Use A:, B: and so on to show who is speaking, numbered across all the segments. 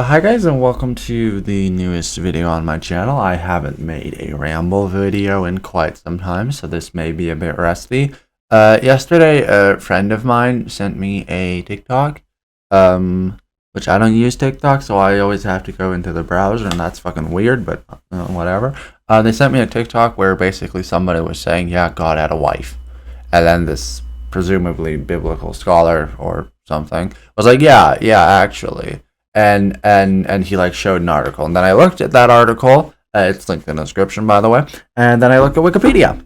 A: Hi guys, and welcome to the newest video on my channel. I haven't made a ramble video in quite some time, so this may be a bit rusty. Yesterday a friend of mine sent me a TikTok, which I don't use TikTok, so I always have to go into the browser, and that's fucking weird, but whatever. They sent me a TikTok where basically somebody was saying, yeah, God had a wife, and then this presumably biblical scholar or something was like, yeah, actually. And he like showed an article, and then I looked at that article. It's linked in the description, by the way. And then I looked at Wikipedia,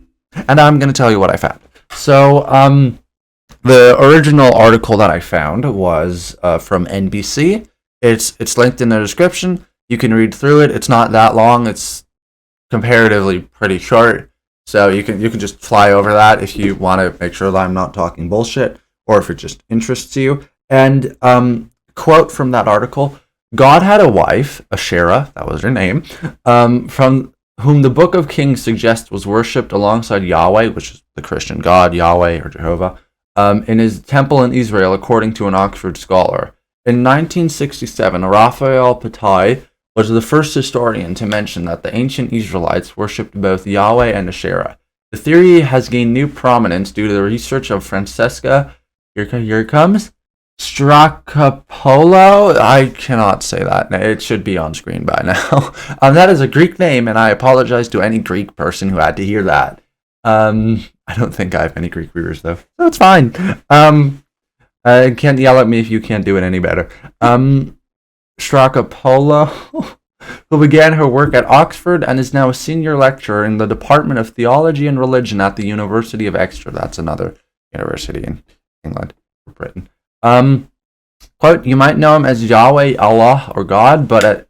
A: and I'm going to tell you what I found. So the original article that I found was from NBC. It's linked in the description. You can read through it. It's not that long. It's comparatively pretty short, so you can just fly over that if you want to make sure that I'm not talking bullshit, or if it just interests you. And quote from that article: God had a wife, Asherah, that was her name, from whom the Book of Kings suggests was worshipped alongside Yahweh, which is the Christian God, Yahweh or Jehovah, in his temple in Israel, according to an Oxford scholar. In 1967, Raphael Patai was the first historian to mention that the ancient Israelites worshipped both Yahweh and Asherah. The theory has gained new prominence due to the research of Francesca, here it comes, Stavrakopoulou. I cannot say that. It should be on screen by now. That is a Greek name, and I apologize to any Greek person who had to hear that. I don't think I have any Greek viewers, though, so it's fine. Can't yell at me if you can't do it any better. Stavrakopoulou, who began her work at Oxford and is now a senior lecturer in the Department of Theology and Religion at the University of Exeter. That's another university in England or Britain. Quote, you might know him as Yahweh, Allah, or God, but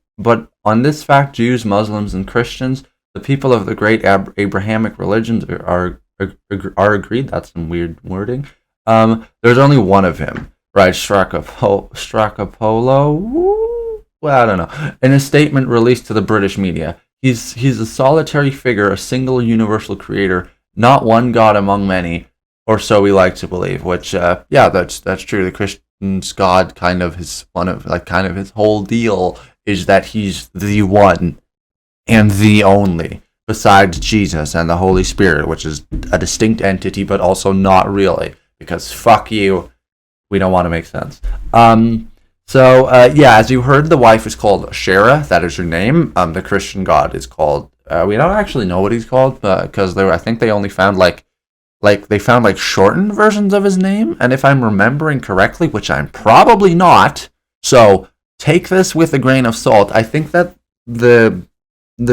A: on this fact, Jews, Muslims, and Christians, the people of the great Abrahamic religions, are agreed. That's some weird wording. There's only one of him, right? Stavrakopoulou? Well, I don't know. In a statement released to the British media, he's a solitary figure, a single universal creator, not one God among many, or so we like to believe. Which, yeah, that's true. The Christian's God, kind of his whole deal is that he's the one and the only, besides Jesus and the Holy Spirit, which is a distinct entity, but also not really, because fuck you, we don't want to make sense. So yeah, as you heard, the wife is called Asherah. That is her name. The Christian God is called. We don't actually know what he's called, because I think they only found they found shortened versions of his name, and if I'm remembering correctly, which I'm probably not, so take this with a grain of salt. I think that the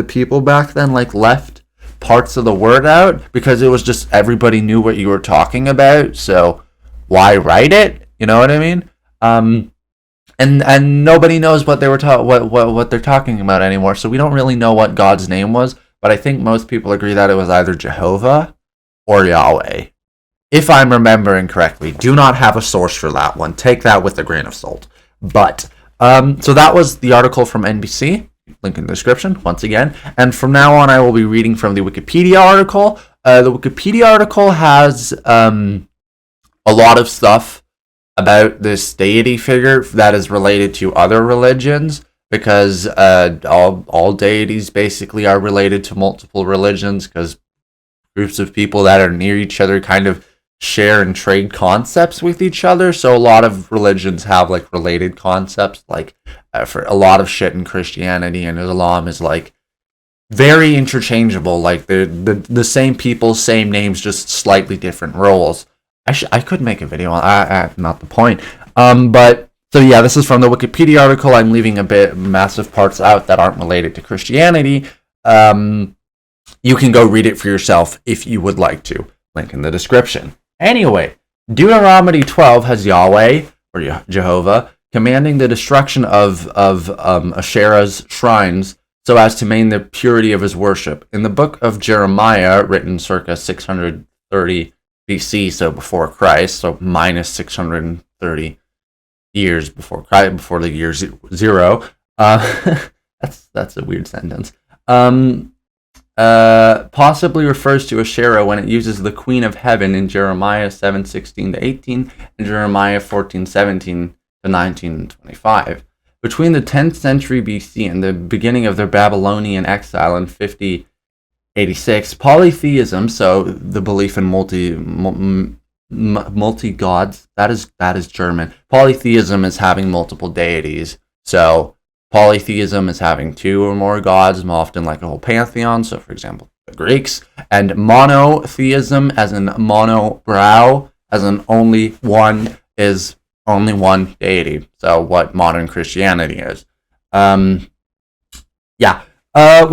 A: people back then left parts of the word out because it was just everybody knew what you were talking about, so why write it? You know what I mean? And nobody knows what they were what they're talking about anymore, so we don't really know what God's name was, but I think most people agree that it was either Jehovah or Yahweh, if I'm remembering correctly. Do not have a source for that one. Take that with a grain of salt. But so that was the article from NBC. Link in the description once again. And from now on, I will be reading from the Wikipedia article. The Wikipedia article has a lot of stuff about this deity figure that is related to other religions, because all deities basically are related to multiple religions, because groups of people that are near each other kind of share and trade concepts with each other. So a lot of religions have related concepts, for a lot of shit in Christianity and Islam is very interchangeable. The same people, same names, just slightly different roles. I could make a video on not the point. But so yeah, this is from the Wikipedia article. I'm leaving massive parts out that aren't related to Christianity. You can go read it for yourself if you would like to. Link in the description. Anyway, Deuteronomy 12 has Yahweh, or Jehovah, commanding the destruction of Asherah's shrines so as to maintain the purity of his worship. In the book of Jeremiah, written circa 630 BC, so before Christ, so minus 630 years before Christ, before the year zero. That's a weird sentence. Possibly refers to Asherah when it uses the Queen of Heaven in Jeremiah 7:16-18 and Jeremiah 14:17 to 19 and 25. between the 10th century BC and the beginning of their Babylonian exile in 5086, polytheism, so the belief in multi gods, that is German. Polytheism is having multiple deities. So polytheism is having two or more gods, often like a whole pantheon. So for example, the Greeks. And monotheism, as in monobrow, as in only one, is only one deity. So what modern Christianity is.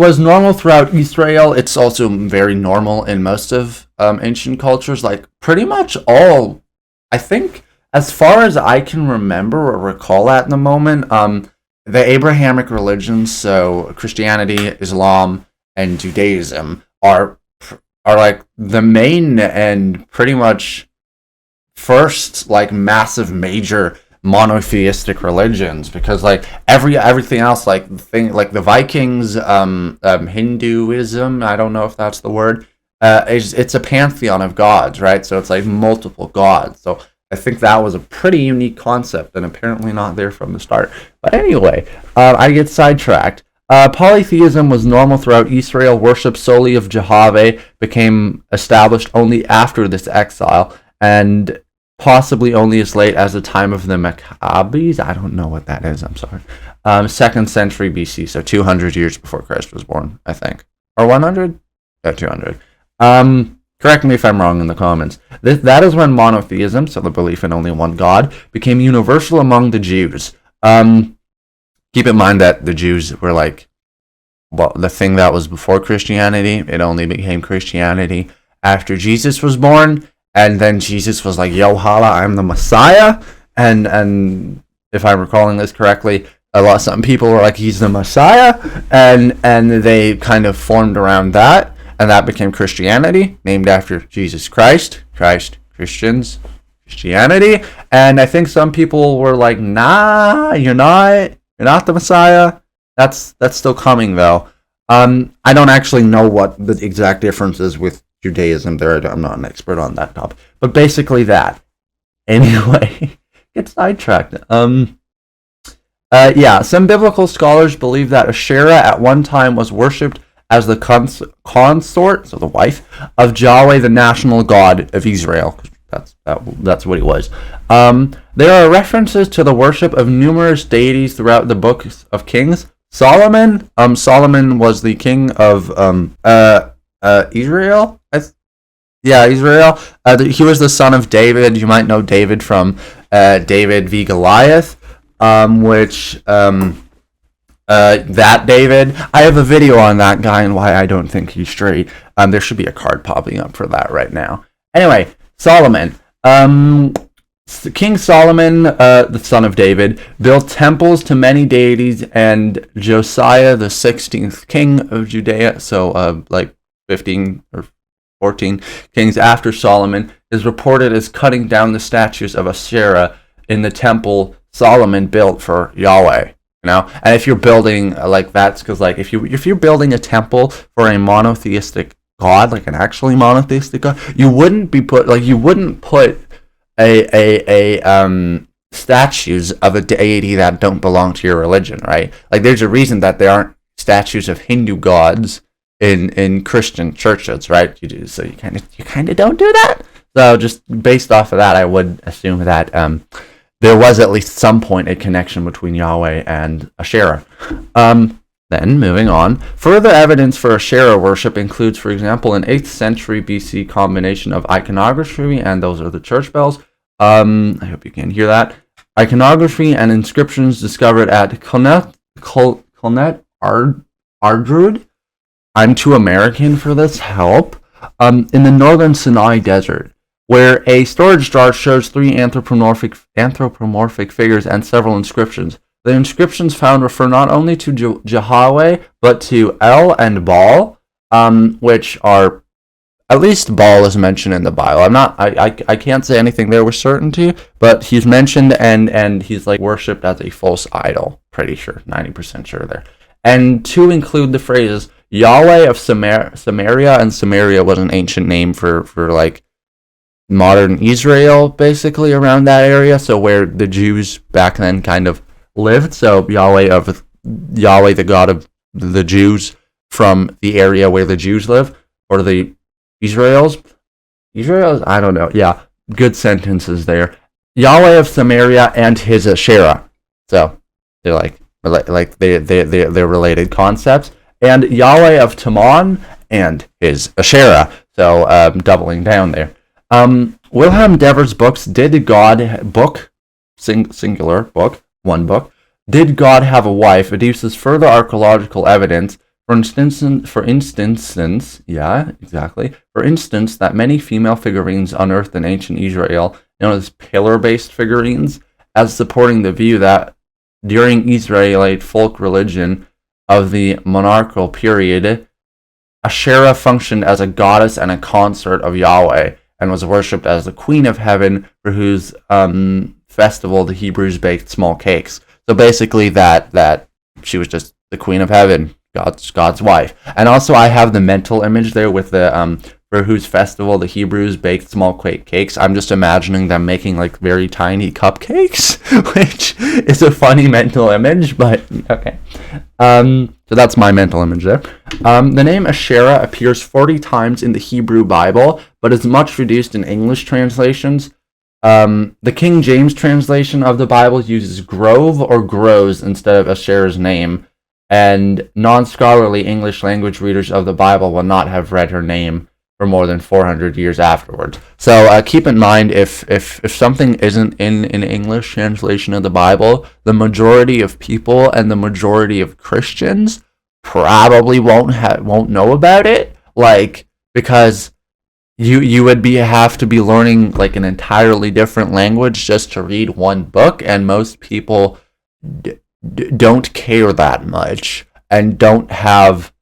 A: Was normal throughout Israel. It's also very normal in most of ancient cultures. Like pretty much all, I think, as far as I can remember or recall at the moment, the Abrahamic religions, so Christianity, Islam, and Judaism, are like the main and pretty much first like massive major monotheistic religions, because like everything else, like the Vikings, Hinduism, I don't know if that's the word, it's a pantheon of gods, right? So it's like multiple gods. So I think that was a pretty unique concept and apparently not there from the start. But anyway, I get sidetracked. Polytheism was normal throughout Israel. Worship solely of Yahweh became established only after this exile, and possibly only as late as the time of the Maccabees. I don't know what that is, I'm sorry. 2nd century BC, so 200 years before Christ was born, I think. Or 100? Yeah, 200. Correct me if I'm wrong in the comments. That is when monotheism, so the belief in only one God, became universal among the Jews. Keep in mind that the Jews were like, well, the thing that was before Christianity. It only became Christianity after Jesus was born, and then Jesus was like, yo, holla, I'm the Messiah. And if I'm recalling this correctly, some people were like, he's the Messiah, and they kind of formed around that. And that became Christianity, named after Jesus Christ. Christians, Christianity. And I think some people were like, nah, you're not the Messiah. That's still coming, though. I don't actually know what the exact difference is with Judaism there. I'm not an expert on that topic. But basically that. Anyway, get sidetracked. Some biblical scholars believe that Asherah at one time was worshipped as the consort, so the wife, of Yahweh, the national god of Israel. That's what he was. There are references to the worship of numerous deities throughout the books of Kings. Solomon was the king of Israel. Israel. He was the son of David. You might know David from David v. Goliath, that David, I have a video on that guy and why I don't think he's straight. There should be a card popping up for that right now. Anyway, Solomon. King Solomon, the son of David, built temples to many deities, and Josiah, the 16th king of Judea, so like 15 or 14 kings after Solomon, is reported as cutting down the statues of Asherah in the temple Solomon built for Yahweh. And if you're building like that's because like if you're building a temple for a monotheistic god, like an actually monotheistic god, you wouldn't put a statues of a deity that don't belong to your religion, right? Like there's a reason that there aren't statues of Hindu gods in Christian churches, right? So you kind of don't do that. So just based off of that, I would assume that there was at least some point a connection between Yahweh and Asherah. Then, moving on, further evidence for Asherah worship includes, for example, an 8th century BC combination of iconography, and those are the church bells. I hope you can hear that. Iconography and inscriptions discovered at Coudnt Ardrud. I'm too American for this, help. In the northern Sinai desert, where a storage jar shows 3 anthropomorphic figures and several inscriptions. The inscriptions found refer not only to Yahweh, but to El and Baal, which are, at least Baal is mentioned in the Bible. I can't say anything there with certainty, but he's mentioned and he's like worshipped as a false idol. Pretty sure, 90% sure there. And to include the phrases Yahweh of Samaria, and Samaria was an ancient name for like modern Israel, basically around that area. So where the Jews back then kind of lived. So Yahweh, the God of the Jews from the area where the Jews live, or the Israels, I don't know. Yeah, good sentences there. Yahweh of Samaria and his Asherah. So they're they're related concepts. And Yahweh of Teman and his Asherah. So doubling down there. Wilhelm Dever's books, Did God Book, singular book, one book, Did God Have a Wife, adduces further archaeological evidence. For instance, that many female figurines unearthed in ancient Israel, known as pillar-based figurines, as supporting the view that during Israelite folk religion of the monarchical period, Asherah functioned as a goddess and a consort of Yahweh, and was worshipped as the Queen of Heaven, for whose festival the Hebrews baked small cakes. So basically that she was just the Queen of Heaven, God's wife. And also I have the mental image there with the for whose festival the Hebrews baked small cakes. I'm just imagining them making like very tiny cupcakes, which is a funny mental image, but okay. So that's my mental image there. The name Asherah appears 40 times in the Hebrew Bible, but is much reduced in English translations. The King James translation of the Bible uses grove or grows instead of Asherah's name, and non-scholarly English language readers of the Bible will not have read her name for more than 400 years afterwards. So keep in mind, if something isn't in an English translation of the Bible, the majority of people and the majority of Christians probably won't know about it, like, because you would have to be learning like an entirely different language just to read one book, and most people don't care that much and don't have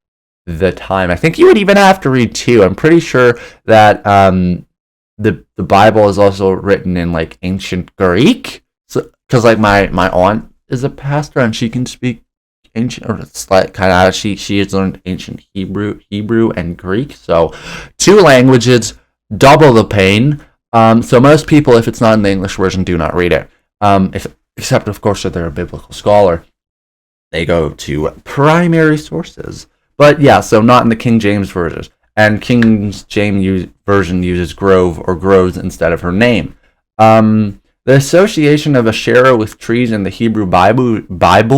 A: the time. I think you would even have to read two. I'm pretty sure that the Bible is also written in like ancient Greek. So because like my aunt is a pastor and she can speak ancient, or it's like kind of she has learned ancient Hebrew and Greek. So two languages, double the pain. So most people, if it's not in the English version, do not read it. Except of course if they're a biblical scholar, they go to primary sources. But yeah, so not in the King James version. And King James version uses grove or grows instead of her name. The association of Asherah with trees in the Hebrew Bible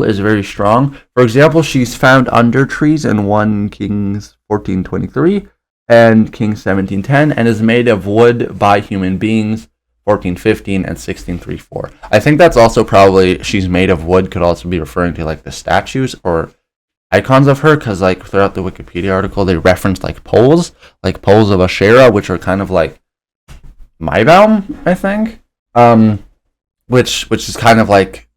A: is very strong. For example, she's found under trees in 1 Kings 14:23 and Kings 17:10, and is made of wood by human beings, 14:15 and 16:3-4. I think that's also probably she's made of wood could also be referring to like the statues or icons of her, because like throughout the Wikipedia article they referenced like poles of Asherah, which are kind of like Maibaum, I think, which is kind of like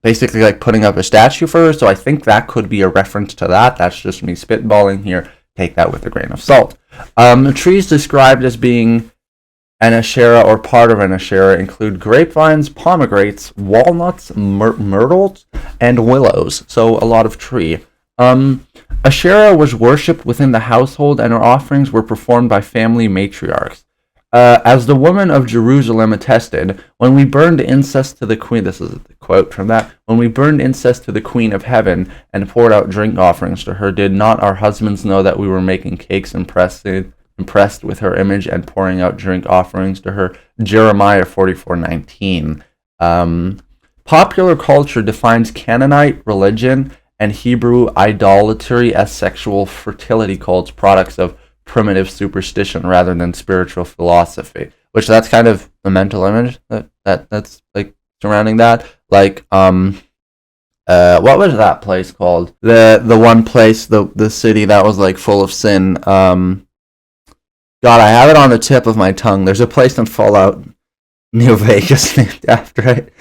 A: basically like putting up a statue for her. So I think that could be a reference to that. That's just me spitballing here. Take that with a grain of salt. Trees described as being an Asherah or part of an Asherah include grapevines, pomegranates, walnuts, myrtles, and willows. So a lot of tree. Asherah was worshipped within the household, and her offerings were performed by family matriarchs. As the woman of Jerusalem attested, when we burned incense to the queen, this is a quote from that, when we burned incense to the Queen of Heaven and poured out drink offerings to her, did not our husbands know that we were making cakes impressed with her image and pouring out drink offerings to her? Jeremiah 44:19. Popular culture defines Canaanite religion and Hebrew idolatry as sexual fertility cults, products of primitive superstition rather than spiritual philosophy. Which that's kind of the mental image that's like surrounding that. Like what was that place called? The one place, the city that was like full of sin. God, I have it on the tip of my tongue. There's a place in Fallout New Vegas named after it.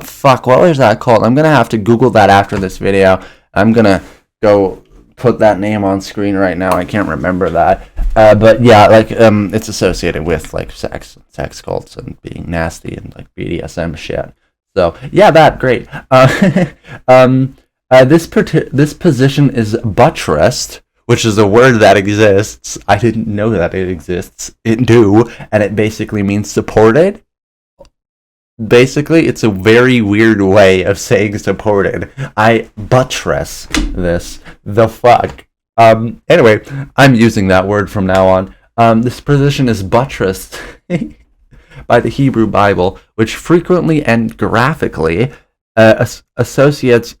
A: Fuck, what was that called? I'm gonna have to Google that after this video. I'm gonna go put that name on screen right now. I can't remember that. But yeah, like it's associated with like sex cults and being nasty and like BDSM shit. So yeah, that great. This position is buttressed which is a word that exists. I didn't know that it exists. It do, and it basically means supported. Basically, it's a very weird way of saying supported. I buttress this. The fuck? Anyway, I'm using that word from now on. This position is buttressed by the Hebrew Bible, which frequently and graphically associates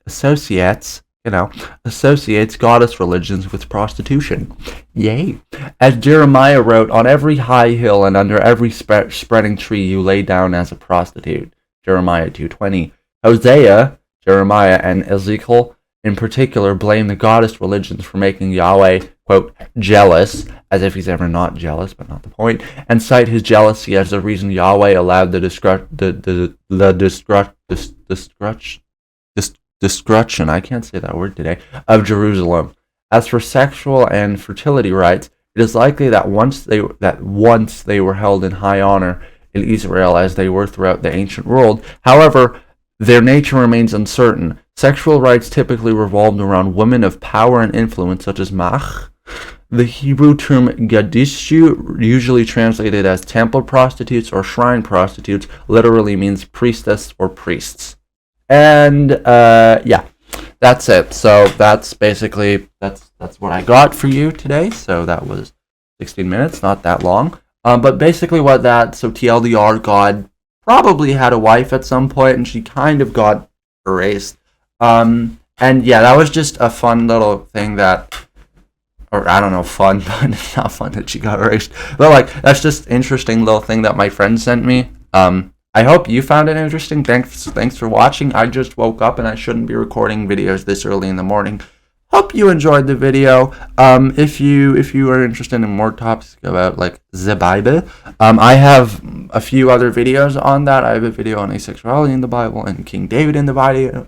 A: goddess religions with prostitution. Yay. As Jeremiah wrote, on every high hill and under every spreading tree you lay down as a prostitute. Jeremiah 2:20. Hosea, Jeremiah, and Ezekiel in particular blame the goddess religions for making Yahweh, quote, jealous, as if he's ever not jealous, but not the point, and cite his jealousy as the reason Yahweh allowed the destruction, I can't say that word today, of Jerusalem. As for sexual and fertility rights, it is likely that once they were held in high honor in Israel as they were throughout the ancient world. However, their nature remains uncertain. Sexual rights typically revolved around women of power and influence, such as mach. The Hebrew term gadishu, usually translated as temple prostitutes or shrine prostitutes, literally means priestess or priests. And yeah, that's it. So that's basically that's what I got for you today. So that was 16 minutes, not that long. But basically what that, so TLDR, God probably had a wife at some point and she kind of got erased. And yeah, that was just a fun little thing that, or I don't know, fun, but it's not fun that she got erased. But like, that's just interesting little thing that my friend sent me. I hope you found it interesting. Thanks for watching. I just woke up and I shouldn't be recording videos this early in the morning. Hope you enjoyed the video. If you are interested in more topics about like the Bible, I have a few other videos on that. I have a video on asexuality in the Bible and King David in the Bible.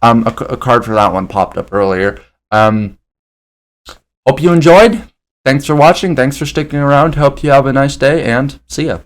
A: A card for that one popped up earlier. Hope you enjoyed. Thanks for watching. Thanks for sticking around. Hope you have a nice day and see ya.